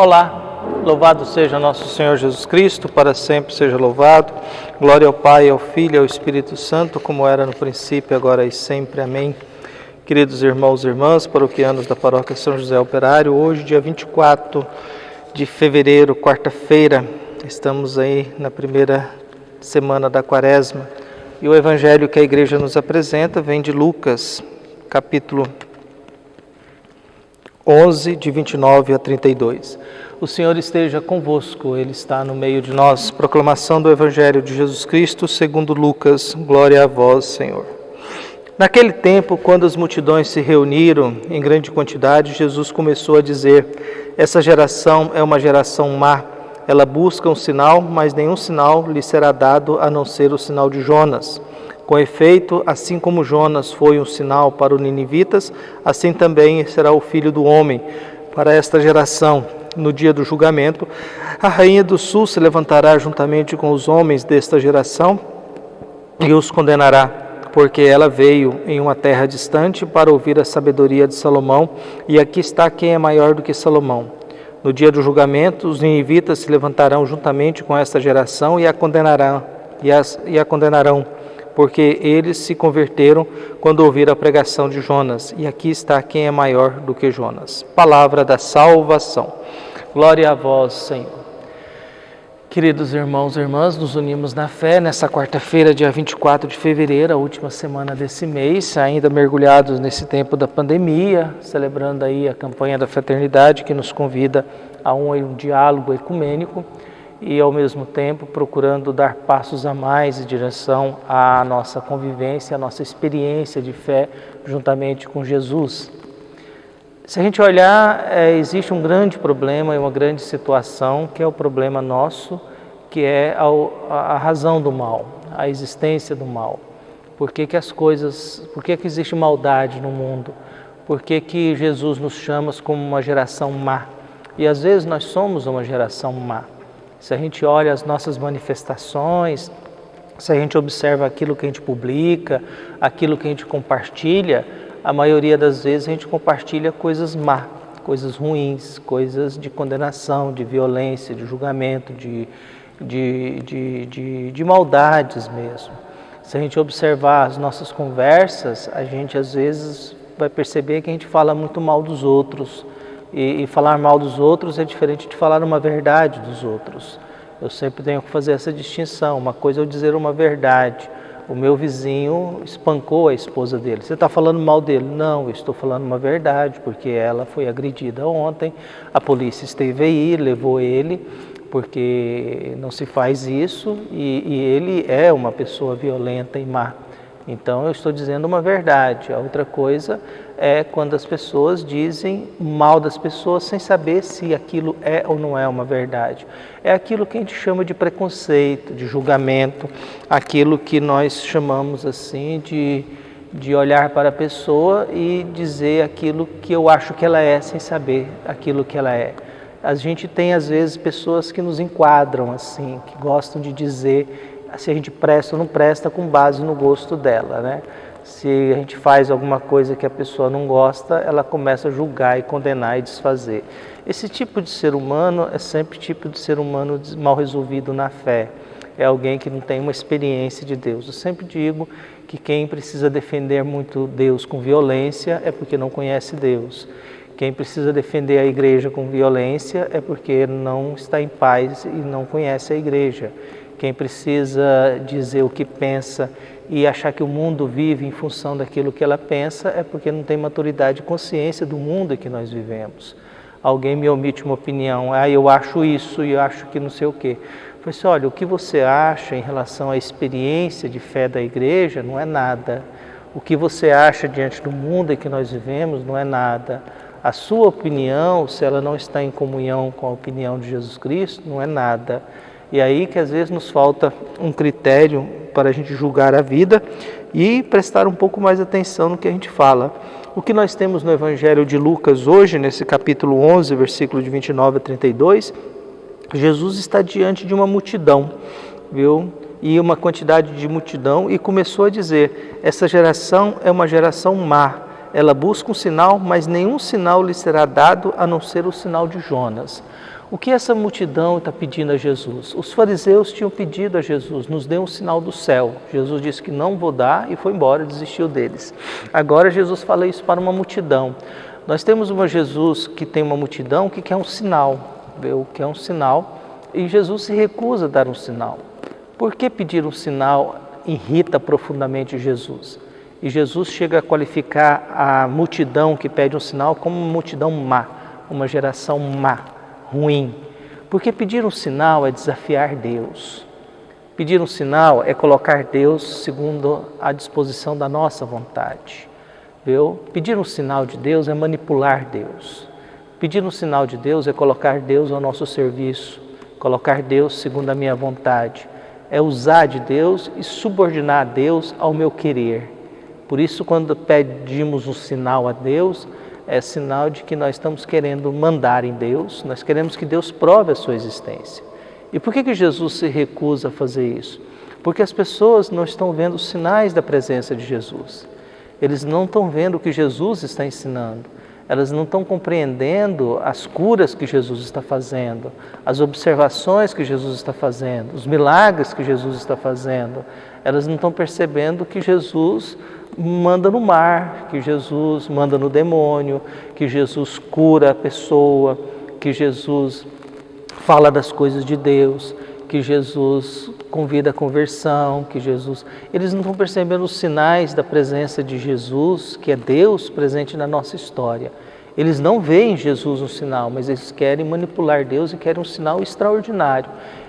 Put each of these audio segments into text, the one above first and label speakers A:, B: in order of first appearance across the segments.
A: Olá, louvado seja nosso Senhor Jesus Cristo, para sempre seja louvado. Glória ao Pai, ao Filho e ao Espírito Santo, como era no princípio, agora e sempre. Amém. Queridos irmãos e irmãs, paroquianos da Paróquia São José Operário, hoje, dia 24 de fevereiro, quarta-feira, estamos aí na primeira semana da Quaresma. E o Evangelho que a Igreja nos apresenta vem de Lucas, capítulo 11, de 29 a 32. O Senhor esteja convosco, Ele está no meio de nós. Proclamação do Evangelho de Jesus Cristo, segundo Lucas. Glória a vós, Senhor. Naquele tempo, quando as multidões se reuniram em grande quantidade, Jesus começou a dizer: essa geração é uma geração má. Ela busca um sinal, mas nenhum sinal lhe será dado a não ser o sinal de Jonas. Com efeito, assim como Jonas foi um sinal para os ninivitas, assim também será o Filho do Homem para esta geração. No dia do julgamento, a rainha do sul se levantará juntamente com os homens desta geração e os condenará, porque ela veio em uma terra distante para ouvir a sabedoria de Salomão, e aqui está quem é maior do que Salomão. No dia do julgamento, os ninivitas se levantarão juntamente com esta geração e a condenarão, porque eles se converteram quando ouviram a pregação de Jonas. E aqui está quem é maior do que Jonas. Palavra da salvação. Glória a vós, Senhor. Queridos irmãos e irmãs, nos unimos na fé nessa quarta-feira, dia 24 de fevereiro, a última semana desse mês, ainda mergulhados nesse tempo da pandemia, celebrando aí a campanha da fraternidade que nos convida a um diálogo ecumênico e, ao mesmo tempo, procurando dar passos a mais em direção à nossa convivência, à nossa experiência de fé juntamente com Jesus. Se a gente olhar, existe um grande problema e uma grande situação, que é o problema nosso, que é a razão do mal, a existência do mal. Por que existe maldade no mundo? Por que Jesus nos chama como uma geração má? E às vezes nós somos uma geração má. Se a gente olha as nossas manifestações, se a gente observa aquilo que a gente publica, aquilo que a gente compartilha, a maioria das vezes a gente compartilha coisas má, coisas ruins, coisas de condenação, de violência, de julgamento, de maldades mesmo. Se a gente observar as nossas conversas, a gente às vezes vai perceber que a gente fala muito mal dos outros. E falar mal dos outros é diferente de falar uma verdade dos outros. Eu sempre tenho que fazer essa distinção. Uma coisa é eu dizer uma verdade. O meu vizinho espancou a esposa dele. Você está falando mal dele? Não, eu estou falando uma verdade, porque ela foi agredida ontem, a polícia esteve aí, levou ele, porque não se faz isso, e ele é uma pessoa violenta e má. Então eu estou dizendo uma verdade. A outra coisa é quando as pessoas dizem mal das pessoas sem saber se aquilo é ou não é uma verdade. É aquilo que a gente chama de preconceito, de julgamento, aquilo que nós chamamos assim de olhar para a pessoa e dizer aquilo que eu acho que ela é sem saber aquilo que ela é. A gente tem às vezes pessoas que nos enquadram assim, que gostam de dizer se a gente presta ou não presta com base no gosto dela, né? Se a gente faz alguma coisa que a pessoa não gosta, ela começa a julgar e condenar e desfazer. Esse tipo de ser humano é sempre tipo de ser humano mal resolvido na fé. É alguém que não tem uma experiência de Deus. Eu sempre digo que quem precisa defender muito Deus com violência é porque não conhece Deus. Quem precisa defender a igreja com violência é porque não está em paz e não conhece a igreja. Quem precisa dizer o que pensa e achar que o mundo vive em função daquilo que ela pensa é porque não tem maturidade e consciência do mundo em que nós vivemos. Alguém me omite uma opinião, eu acho isso e eu acho que não sei o quê. Eu falei assim, olha, o que você acha em relação à experiência de fé da igreja não é nada. O que você acha diante do mundo em que nós vivemos não é nada. A sua opinião, se ela não está em comunhão com a opinião de Jesus Cristo, não é nada. E aí que às vezes nos falta um critério para a gente julgar a vida e prestar um pouco mais atenção no que a gente fala. O que nós temos no Evangelho de Lucas hoje, nesse capítulo 11, versículo de 29 a 32, Jesus está diante de uma multidão, viu? E uma quantidade de multidão, e começou a dizer, essa geração é uma geração má. ela busca um sinal, mas nenhum sinal lhe será dado a não ser o sinal de Jonas. O que essa multidão está pedindo a Jesus? Os fariseus tinham pedido a Jesus, nos dê um sinal do céu. Jesus disse que não vou dar e foi embora, desistiu deles. Agora Jesus fala isso para uma multidão. Nós temos uma Jesus que tem uma multidão que quer um sinal, viu? Quer um sinal, e Jesus se recusa a dar um sinal. Por que pedir um sinal irrita profundamente Jesus? E Jesus chega a qualificar a multidão que pede um sinal como uma multidão má, uma geração má, ruim. Porque pedir um sinal é desafiar Deus. Pedir um sinal é colocar Deus segundo a disposição da nossa vontade. Viu? Pedir um sinal de Deus é manipular Deus. Pedir um sinal de Deus é colocar Deus ao nosso serviço, colocar Deus segundo a minha vontade. É usar de Deus e subordinar Deus ao meu querer. Por isso, quando pedimos um sinal a Deus, é sinal de que nós estamos querendo mandar em Deus, nós queremos que Deus prove a sua existência. E por que Jesus se recusa a fazer isso? Porque as pessoas não estão vendo os sinais da presença de Jesus. Eles não estão vendo o que Jesus está ensinando. Elas não estão compreendendo as curas que Jesus está fazendo, as observações que Jesus está fazendo, os milagres que Jesus está fazendo. Elas não estão percebendo que Jesus manda no mar, que Jesus manda no demônio, que Jesus cura a pessoa, que Jesus fala das coisas de Deus, que Jesus convida a conversão, que Jesus... Eles não estão percebendo os sinais da presença de Jesus, que é Deus presente na nossa história. Eles não veem em Jesus um sinal, mas eles querem manipular Deus e querem um sinal extraordinário.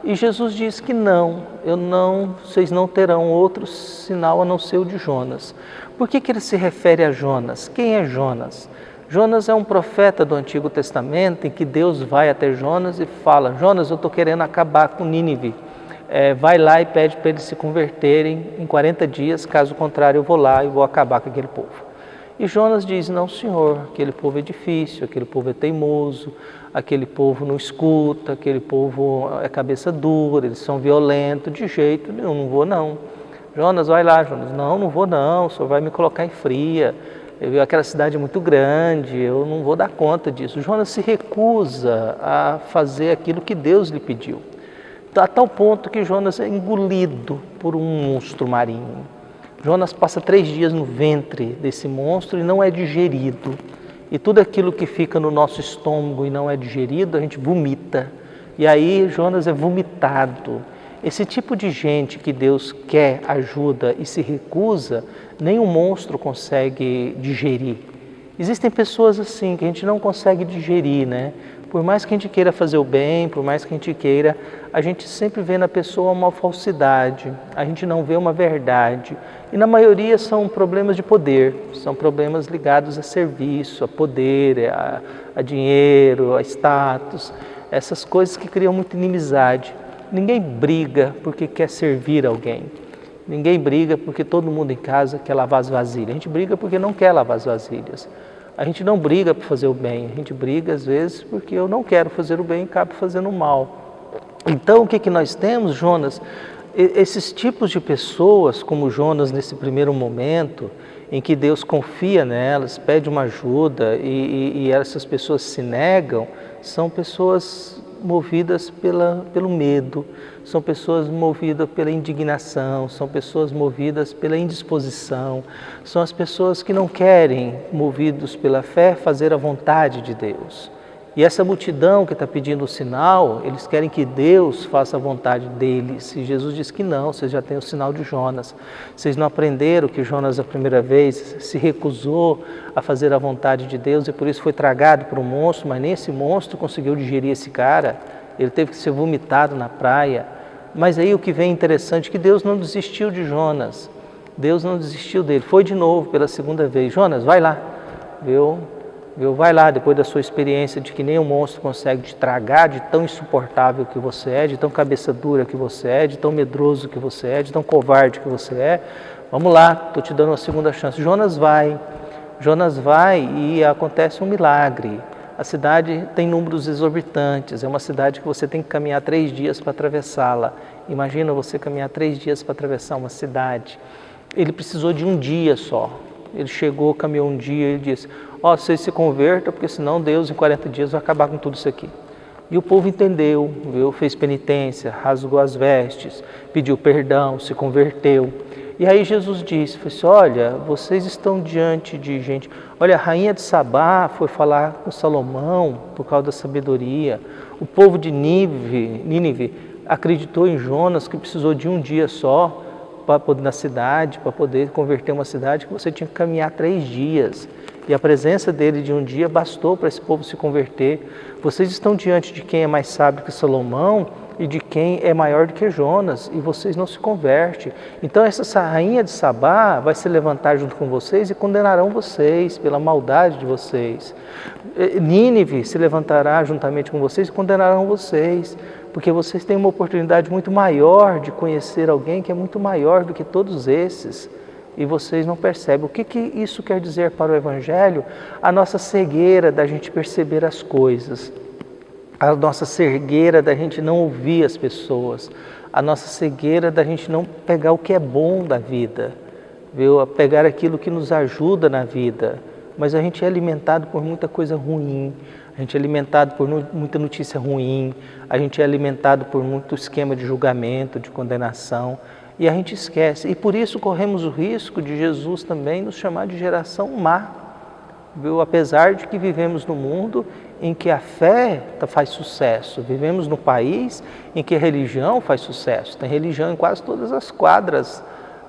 A: E Jesus diz que não, vocês não terão outro sinal a não ser o de Jonas. Por que ele se refere a Jonas? Quem é Jonas? Jonas é um profeta do Antigo Testamento em que Deus vai até Jonas e fala: Jonas, eu estou querendo acabar com Nínive. Vai lá e pede para eles se converterem em 40 dias, caso contrário eu vou lá e vou acabar com aquele povo. E Jonas diz: não, senhor, aquele povo é difícil, aquele povo é teimoso, aquele povo não escuta, aquele povo é cabeça dura, eles são violentos, de jeito nenhum, não vou não. Jonas, vai lá, Jonas. Não vou não, o senhor vai me colocar em fria, aquela cidade é muito grande, eu não vou dar conta disso. Jonas se recusa a fazer aquilo que Deus lhe pediu, a tal ponto que Jonas é engolido por um monstro marinho. Jonas passa 3 dias no ventre desse monstro e não é digerido. E tudo aquilo que fica no nosso estômago e não é digerido, a gente vomita. E aí Jonas é vomitado. Esse tipo de gente que Deus quer ajuda e se recusa, nenhum monstro consegue digerir. Existem pessoas assim que a gente não consegue digerir, né? Por mais que a gente queira fazer o bem, por mais que a gente queira, a gente sempre vê na pessoa uma falsidade, a gente não vê uma verdade. E na maioria são problemas de poder, são problemas ligados a serviço, a poder, a dinheiro, a status, essas coisas que criam muita inimizade. Ninguém briga porque quer servir alguém. Ninguém briga porque todo mundo em casa quer lavar as vasilhas. A gente briga porque não quer lavar as vasilhas. A gente não briga para fazer o bem, a gente briga às vezes porque eu não quero fazer o bem e acabo fazendo o mal. Então o que nós temos, Jonas? Esses tipos de pessoas, como Jonas nesse primeiro momento, em que Deus confia nelas, pede uma ajuda e essas pessoas se negam, são pessoas movidas pelo medo, são pessoas movidas pela indignação, são pessoas movidas pela indisposição, são as pessoas que não querem, movidos pela fé, fazer a vontade de Deus. E essa multidão que está pedindo o sinal, eles querem que Deus faça a vontade deles. E Jesus diz que não, vocês já têm o sinal de Jonas. Vocês não aprenderam que Jonas, a primeira vez, se recusou a fazer a vontade de Deus e por isso foi tragado por um monstro, mas nem esse monstro conseguiu digerir esse cara. Ele teve que ser vomitado na praia. Mas aí o que vem interessante é que Deus não desistiu de Jonas. Deus não desistiu dele. Foi de novo pela segunda vez. Jonas, vai lá, viu? Vai lá, depois da sua experiência de que nem um monstro consegue te tragar, de tão insuportável que você é, de tão cabeça dura que você é, de tão medroso que você é, de tão covarde que você é. Vamos lá, estou te dando uma segunda chance. Jonas vai e acontece um milagre. A cidade tem números exorbitantes, é uma cidade que você tem que caminhar 3 dias para atravessá-la. Imagina você caminhar 3 dias para atravessar uma cidade. Ele precisou de um dia só. Ele chegou, caminhou um dia e disse, vocês se convertam, porque senão Deus em 40 dias vai acabar com tudo isso aqui. E o povo entendeu, viu? Fez penitência, rasgou as vestes, pediu perdão, se converteu. E aí Jesus disse, olha, vocês estão diante de gente... Olha, a rainha de Sabá foi falar com Salomão por causa da sabedoria. O povo de Nínive acreditou em Jonas, que precisou de um dia só para poder na cidade, para poder converter uma cidade que você tinha que caminhar 3 dias. E a presença dele de um dia bastou para esse povo se converter. Vocês estão diante de quem é mais sábio que Salomão e de quem é maior do que Jonas, e vocês não se convertem. Então essa rainha de Sabá vai se levantar junto com vocês e condenarão vocês pela maldade de vocês. Nínive se levantará juntamente com vocês e condenarão vocês, porque vocês têm uma oportunidade muito maior de conhecer alguém que é muito maior do que todos esses. E vocês não percebem. O que isso quer dizer para o Evangelho? A nossa cegueira da gente perceber as coisas, a nossa cegueira da gente não ouvir as pessoas, a nossa cegueira da gente não pegar o que é bom da vida, viu? A pegar aquilo que nos ajuda na vida. Mas a gente é alimentado por muita coisa ruim, a gente é alimentado por muita notícia ruim, a gente é alimentado por muito esquema de julgamento, de condenação. E a gente esquece, e por isso corremos o risco de Jesus também nos chamar de geração má, viu? Apesar de que vivemos num mundo em que a fé faz sucesso, vivemos num país em que a religião faz sucesso, tem religião em quase todas as quadras,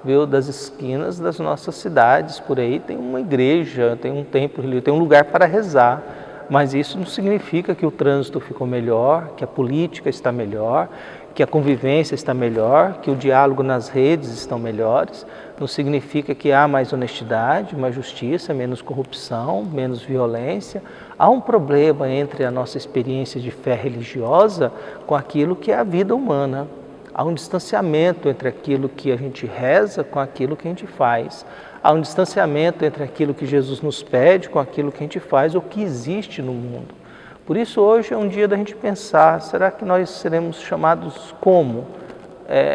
A: viu? Das esquinas das nossas cidades, por aí tem uma igreja, tem um templo, tem um lugar para rezar. Mas isso não significa que o trânsito ficou melhor, que a política está melhor, que a convivência está melhor, que o diálogo nas redes estão melhores. Não significa que há mais honestidade, mais justiça, menos corrupção, menos violência. Há um problema entre a nossa experiência de fé religiosa com aquilo que é a vida humana. Há um distanciamento entre aquilo que a gente reza com aquilo que a gente faz. Há um distanciamento entre aquilo que Jesus nos pede com aquilo que a gente faz ou que existe no mundo. Por isso hoje é um dia da gente pensar, será que nós seremos chamados como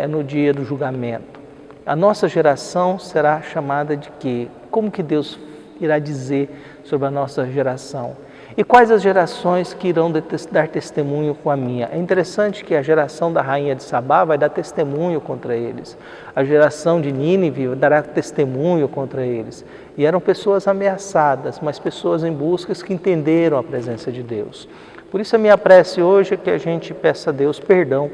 A: no dia do julgamento? A nossa geração será chamada de quê? Como que Deus irá dizer sobre a nossa geração? E quais as gerações que irão dar testemunho com a minha? É interessante que a geração da rainha de Sabá vai dar testemunho contra eles. A geração de Nínive dará testemunho contra eles. E eram pessoas ameaçadas, mas pessoas em busca que entenderam a presença de Deus. Por isso a minha prece hoje é que a gente peça a Deus perdão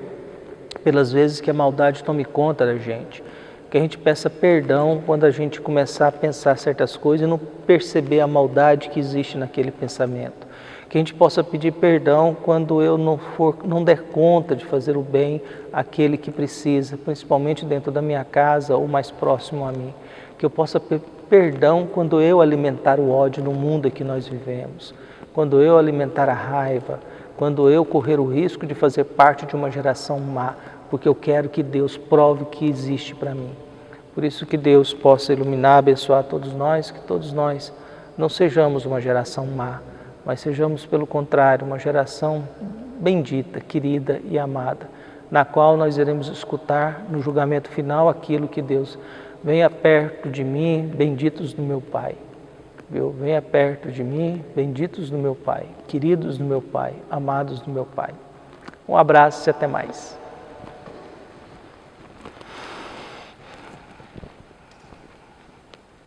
A: pelas vezes que a maldade tome conta da gente. Que a gente peça perdão quando a gente começar a pensar certas coisas e não perceber a maldade que existe naquele pensamento. Que a gente possa pedir perdão quando eu não der conta de fazer o bem àquele que precisa, principalmente dentro da minha casa ou mais próximo a mim. Que eu possa pedir perdão quando eu alimentar o ódio no mundo em que nós vivemos. Quando eu alimentar a raiva, quando eu correr o risco de fazer parte de uma geração má, porque eu quero que Deus prove que existe para mim. Por isso que Deus possa iluminar, abençoar todos nós, que todos nós não sejamos uma geração má, mas sejamos, pelo contrário, uma geração bendita, querida e amada, na qual nós iremos escutar no julgamento final aquilo que Deus venha perto de mim, benditos do meu Pai. Venha perto de mim, benditos do meu Pai, queridos do meu Pai, amados do meu Pai. Um abraço e até mais.